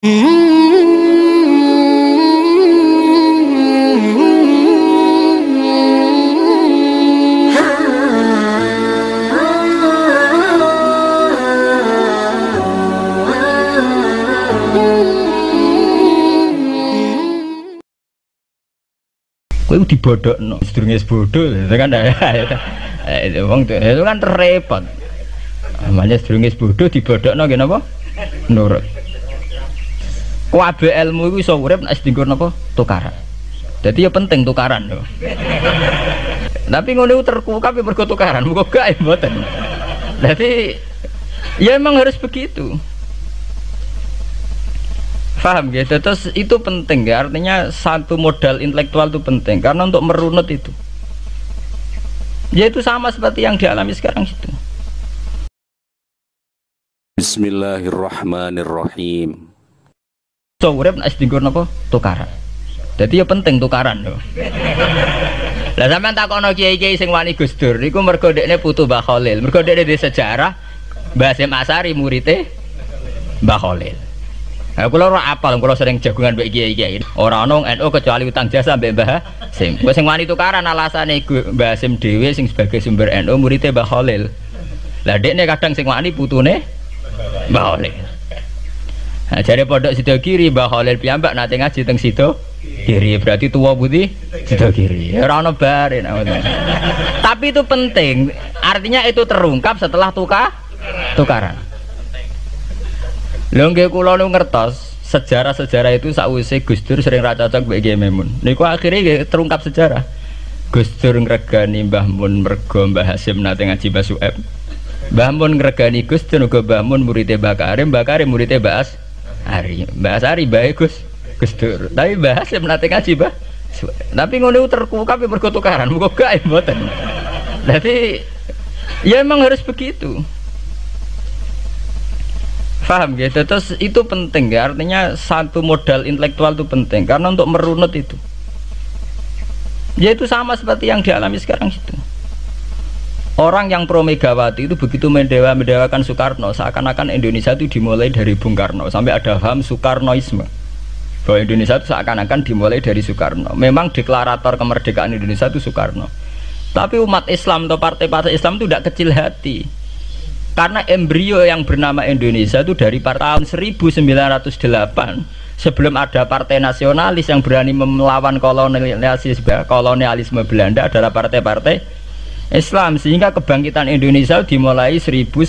Kowe dibodhokno sedurunge bodho itu kan itu kan repot. Namanya sedurunge bodho dibodhokno nggih napa? Nurut. Kabeh ilmu iku iso urip nek dienggo napa? Tukaran. Dadi ya penting tukaran lho. Tapi ngono terkukap ya mergo tukaran, muga gak mboten. Dadi ya emang harus begitu. Paham gitu, terus itu penting ya, artinya satu modal intelektual itu penting karena untuk merunut itu ya itu sama seperti yang dialami sekarang itu. Bismillahirrahmanirrahim. So urip nek dienggo napa? Tukaran. Jadi ya penting tukaran lho. Lah sampean takono kiai-kiai sing wani Gus Dur niku mergo dekne putu Mbah Khalil, mergo dekne di sejarah Mbah Hasyim Asy'ari murite Mbah Khalil. Nah, kalau orang apal, kalau sering jagungan mbek kiai-kiai, orang nong NU kecuali utang jasa mbek Mbah Hasyim. Wes sing wani tukaran alasane Mbah Hasyim dhewe sing sebagai sumber NU muridé Mbah Khalil. Lah dekne kadang sing wani putune Mbah Khalil. Nah, jare pondok Sido Kiri Mbah Khalil piyambak nate ngaji teng Sido Kiri, berarti tua putih Sido Kiri. Ora ono bare. Tapi itu penting, artinya itu terungkap setelah tukaran. Lho nggih kula nu ngertos sejarah-sejarah itu sakwise Gus Dur sering ra cocok mbek Kiai Memun. Niku akhire nggih terungkap sejarah. Gus Dur ngregani Mbah Mun mergo Mbah Hasyim nate ngaji Mbah Su'eb. Mbah Mun ngregani Gus Dur uga Mbah Mun muridé Mbah Karim muridé Mbah Asy'ari. Mbah Asy'ari bae Gus Dur. Tapi Mbah Hasyim nate ngaji Mbah Su'eb. Tapi ngono terkukap mergo tukaran, muga gak mboten. Dadi ya emang harus begitu. Paham gitu, terus itu penting ya, artinya satu modal intelektual itu penting karena untuk merunut itu ya itu sama seperti yang dialami sekarang itu. Orang yang pro Megawati itu begitu mendewakan Soekarno, seakan-akan Indonesia itu dimulai dari Bung Karno, sampai ada paham Soekarnoisme bahwa Indonesia itu seakan-akan dimulai dari Soekarno. Memang deklarator kemerdekaan Indonesia itu Soekarno, tapi umat Islam atau partai-partai Islam itu tidak kecil hati. Karena embrio yang bernama Indonesia itu dari tahun 1908 sebelum ada partai nasionalis yang berani melawan kolonialisme Belanda adalah partai-partai Islam, sehingga kebangkitan Indonesia dimulai 1908.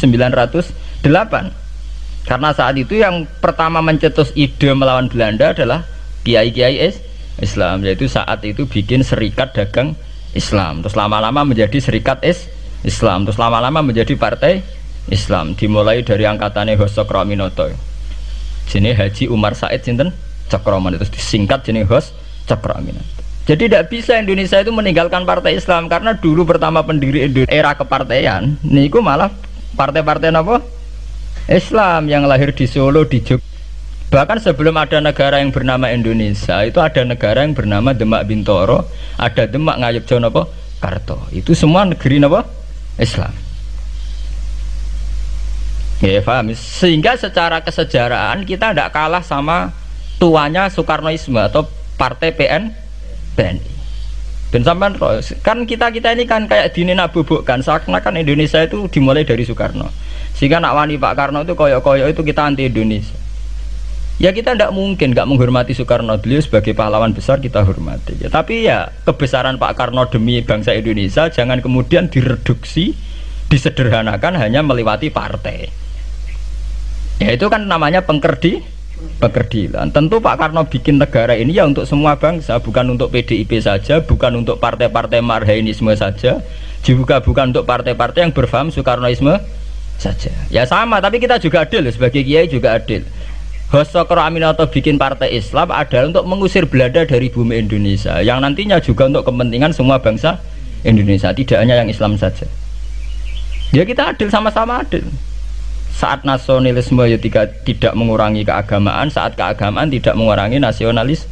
Karena saat itu yang pertama mencetus ide melawan Belanda adalah kiai-kiai Islam, yaitu saat itu bikin serikat dagang Islam, terus lama-lama menjadi serikat Islam, terus lama-lama menjadi partai Islam, dimulai dari angkatannya Hos Cokroaminoto. Jenis Haji Umar Said sinten Cokroaminoto, terus disingkat jenis Hos Cokroaminoto. Jadi tidak bisa Indonesia itu meninggalkan partai Islam karena dulu pertama pendiri era kepartaian niku malah partai-partai apa? Islam yang lahir di Solo, di Jogja. Bahkan sebelum ada negara yang bernama Indonesia itu ada negara yang bernama Demak Bintoro, ada Demak Ngayogja napa? Karto. Itu semua negeri napa? Islam. Ya paham, sehingga secara kesejarahan kita tidak kalah sama tuanya Soekarnoisme atau partai PNI. Dan sampai kan kita ini kan kayak dinabubukkan seakan-akan Indonesia itu dimulai dari Soekarno, sehingga nak wani Pak Karno itu koyok-koyok itu kita anti Indonesia. Ya kita tidak mungkin nggak menghormati Soekarno, beliau sebagai pahlawan besar kita hormati ya. Tapi ya kebesaran Pak Karno demi bangsa Indonesia jangan kemudian direduksi, disederhanakan hanya melewati partai. Ya itu kan namanya pengkerdilan. Tentu Pak Karno bikin negara ini ya untuk semua bangsa, bukan untuk PDIP saja, bukan untuk partai-partai marhainisme saja, juga bukan untuk partai-partai yang berfaham Soekarnoisme saja. Ya sama, tapi kita juga adil, sebagai kiai juga adil. Hos Cokroaminoto bikin partai Islam adalah untuk mengusir Belanda dari bumi Indonesia, yang nantinya juga untuk kepentingan semua bangsa Indonesia, tidak hanya yang Islam saja. Ya kita adil, sama-sama adil. Saat nasionalisme ya tidak mengurangi keagamaan, saat keagamaan tidak mengurangi nasionalis.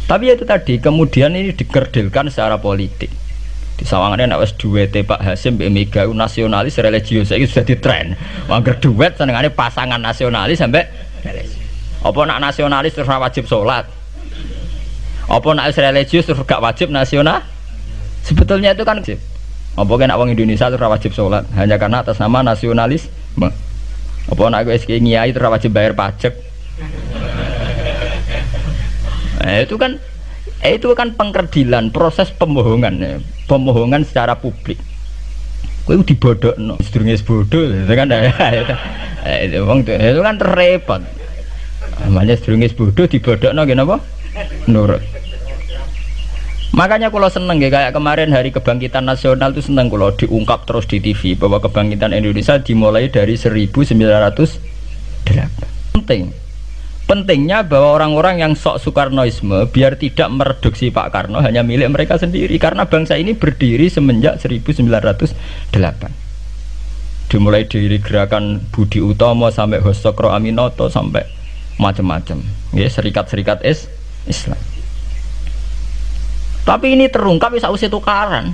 Tapi ya itu tadi, kemudian ini dikerdilkan secara politik. Di sawangannya nak wis duwete Pak Hasyim mbek Mega nasionalis religius, saiki sudah ditren. Wong duet senengane pasangan nasionalis sampai religius. Apa nak nasionalis terus wajib sholat? Apa nak religius terus gak wajib nasional? Sebetulnya itu kan wajib. Apa nak orang Indonesia terus wajib sholat hanya karena atas nama nasionalisme? Apa nak SK Nyai terus wajib bayar pajak? Itu kan pengkerdilan, proses pembohongan ya. Pembohongan secara publik. Kowe dibodokno, sedurunge bodoh itu kan itu kan repot. Namanya sedurunge bodoh dibodokno nggih napa? Nurut. Makanya kalau seneng ya, kayak kemarin Hari Kebangkitan Nasional itu seneng kalau diungkap terus di TV bahwa kebangkitan Indonesia dimulai dari 1908. Pentingnya bahwa orang-orang yang sok Soekarnoisme biar tidak mereduksi Pak Karno hanya milik mereka sendiri, karena bangsa ini berdiri semenjak 1908. Dimulai dari gerakan Budi Utomo sampai Hosokro Aminoto sampai macam-macam, ya, serikat-serikat Islam. Tapi ini terungkap sausé tukaran.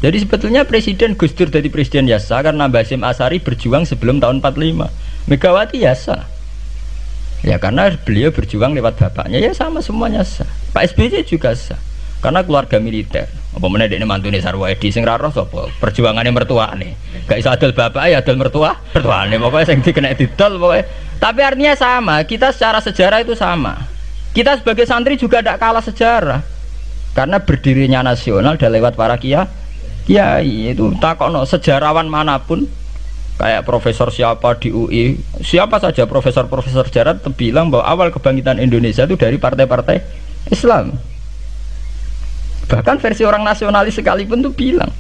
Jadi sebetulnya Presiden Gus Dur jadi presiden yasa karena Basim Asari berjuang sebelum tahun 45. Megawati yasa. Ya karena beliau berjuang lewat bapaknya, ya sama semuanya sah. Pak SBY juga sah karena keluarga militer. Apa meneh dekne mantune Sarwoedi sing ra roh sapa? Perjuangane mertuane. Gak iso adol bapak ya adol mertuane. Pokoke sing dikena didol pokoke. Tapi artinya sama, kita secara sejarah itu sama. Kita sebagai santri juga tidak kalah sejarah. Karena berdirinya nasional dan lewat para kiai itu takokno sejarawan manapun. Kayak profesor siapa di UI, siapa saja profesor-profesor sejarah bilang bahwa awal kebangkitan Indonesia itu dari partai-partai Islam. Bahkan versi orang nasionalis sekalipun tuh bilang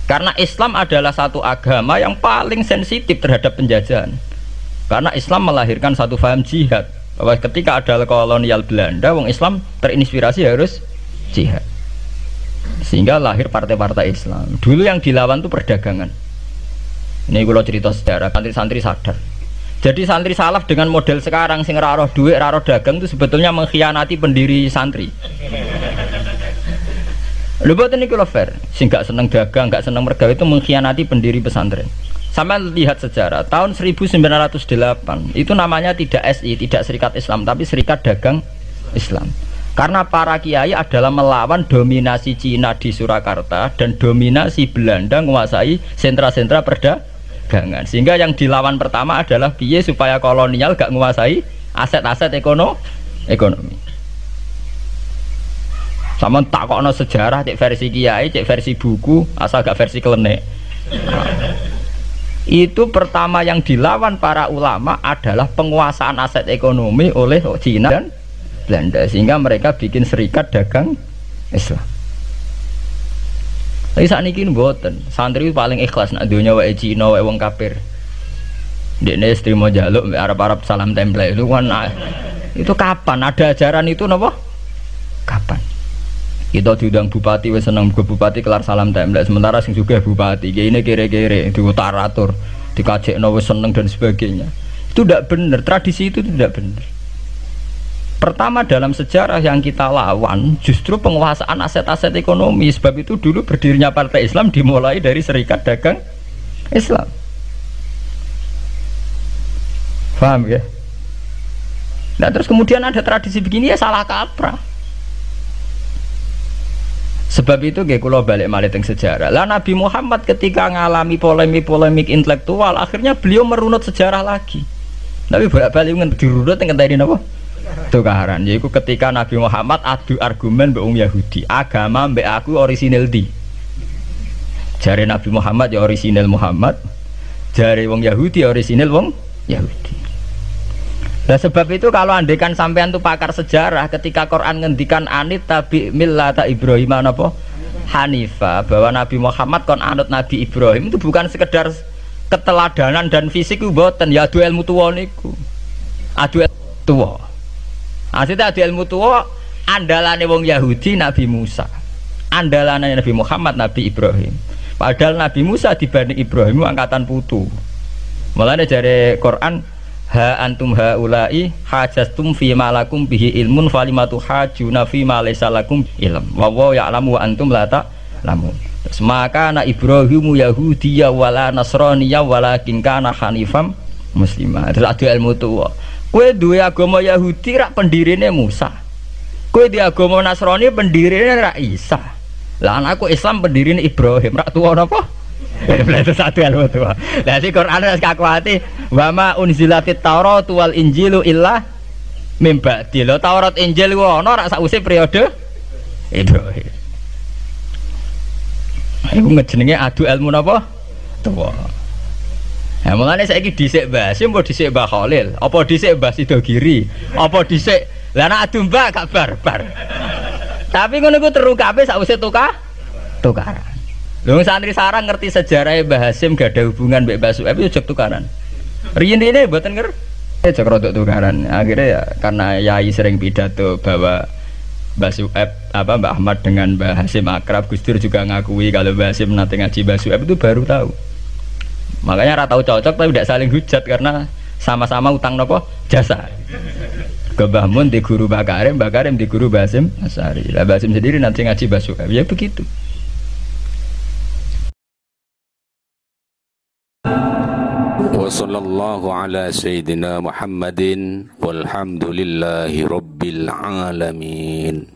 karena Islam adalah satu agama yang paling sensitif terhadap penjajahan. Karena Islam melahirkan satu paham jihad, bahwa ketika ada kolonial Belanda, wong Islam terinspirasi harus jihad. Sehingga lahir partai-partai Islam. Dulu yang dilawan tuh perdagangan. Ini kalau cerita sejarah, santri-santri sadar. Jadi santri salaf dengan model sekarang sing raro duit, raro dagang itu sebetulnya mengkhianati pendiri santri. Lho boten niku lho fair, sing gak seneng dagang, gak seneng mergawe itu mengkhianati pendiri pesantren. Sampai lihat sejarah, tahun 1908 itu namanya tidak SI, tidak Serikat Islam, tapi Serikat Dagang Islam. Karena para kiai adalah melawan dominasi Cina di Surakarta dan dominasi Belanda menguasai sentra-sentra perdagangan. Sehingga yang dilawan pertama adalah piye supaya kolonial gak menguasai aset-aset ekonomi. Sama takokno sejarah cek versi kiai, cek versi buku, asal gak versi klenek. Itu pertama yang dilawan para ulama adalah penguasaan aset ekonomi oleh Cina dan Belanda, sehingga mereka bikin Serikat Dagang Islam. Tapi saat ini mboten, santri paling ikhlas nak dunia wae Cina wae wong kafir. Dekne trimo jaluk Arab-Arab salam template itu kan itu kapan ada ajaran itu napa? Kapan? Kita diundang bupati wis seneng bupati kelar salam template, sementara sing juga bupati ini kere-kere diutaratur, dikajekno wis seneng dan sebagainya. Itu tidak benar, tradisi itu tidak benar. Pertama dalam sejarah yang kita lawan justru penguasaan aset-aset ekonomi. Sebab itu dulu berdirinya Partai Islam dimulai dari Serikat Dagang Islam. Paham ya? Nah terus kemudian ada tradisi begini ya salah kaprah. Sebab itu kayak kalau balik malih teng sejarah. Lah Nabi Muhammad ketika ngalami polemik intelektual, akhirnya beliau merunut sejarah lagi. Tapi balik dirunut ngenteni napa? Tukaran, yaitu ketika Nabi Muhammad adu argumen mbek wong Yahudi, agama mbek aku orisinil di. Jare Nabi Muhammad ya orisinil Muhammad, jare wong Yahudi orisinil wong Yahudi. Nah sebab itu kalau andekan sampean tuh pakar sejarah, ketika Quran ngendikan anit tabi millata Ibrahim apa? Hanifa, bahwa Nabi Muhammad kon anut Nabi Ibrahim itu bukan sekedar keteladanan dan fisik, mboten ya adu ilmu tuwa niku. Adu tuwa. Maksudnya adu ilmu tuwa andalane wong Yahudi Nabi Musa, andalane Nabi Muhammad Nabi Ibrahim. Padahal Nabi Musa dibanding Ibrahim angkatan putu. Mulane jare Quran ha antum haula'i hajastum fi ma lakum bihi ilmun falimatu hajuna fi ma laysa lakum ilm wa wa ya'lamu wa antum la ta'lamun. Maka na Ibrahimu Yahudiyya wala Nasraniyya walakin kana hanifam muslimah. Terus adu ilmu tuwa. Kowe duwe agama Yahudi rak pendirine Musa. Kowe di agama Nasrani pendirine rak Isa. Lah anakku Islam pendirine Ibrahim rak tuwa napa? Itu satu ilmu tua. Lah si Quran wis kakuati wa ma unzilatit Taurat wal Injilu illa mim ba'di. Lho Taurat Injil ku ana rak sakwise periode Ibrahim. Iku ngejenenge adu ilmu napa? Tua. Nah, mulane saiki dhisik Mbah Hasyim apa dhisik Mbah Khalil? Apa dhisik Mbah Sidogiri? Apa dhisik lah nek adu Mbah gak barbar. Tapi ngono iku terukape sakwise tukaran. Lho santri sarang ngerti sejarah Mbah Hasyim gak ada hubungan mbek Mbah Su'aib yo jek tukaran. Riyen ini mboten ngerti jek rodok tukaran. Akhirnya ya karena yai sering pidato bahwa Mbah Su'aib Mbah Ahmad dengan Mbah Hasyim akrab, Gus Dur juga ngakui kalau Mbah Hasyim nanti ngaji Mbah Su'aib itu baru tahu. Makanya ratau cocok tapi tidak saling hujat karena sama-sama utang nopo jasa. Ke Mbah Mun di guru Mbah Karim di guru Mbah Hasyim Asy'ari. Lah Mbah Hasyim sendiri nanti ngaji Mbah Su'aib. Ya begitu. Wa sallallahu ala sayyidina Muhammadin walhamdulillahi rabbil alamin.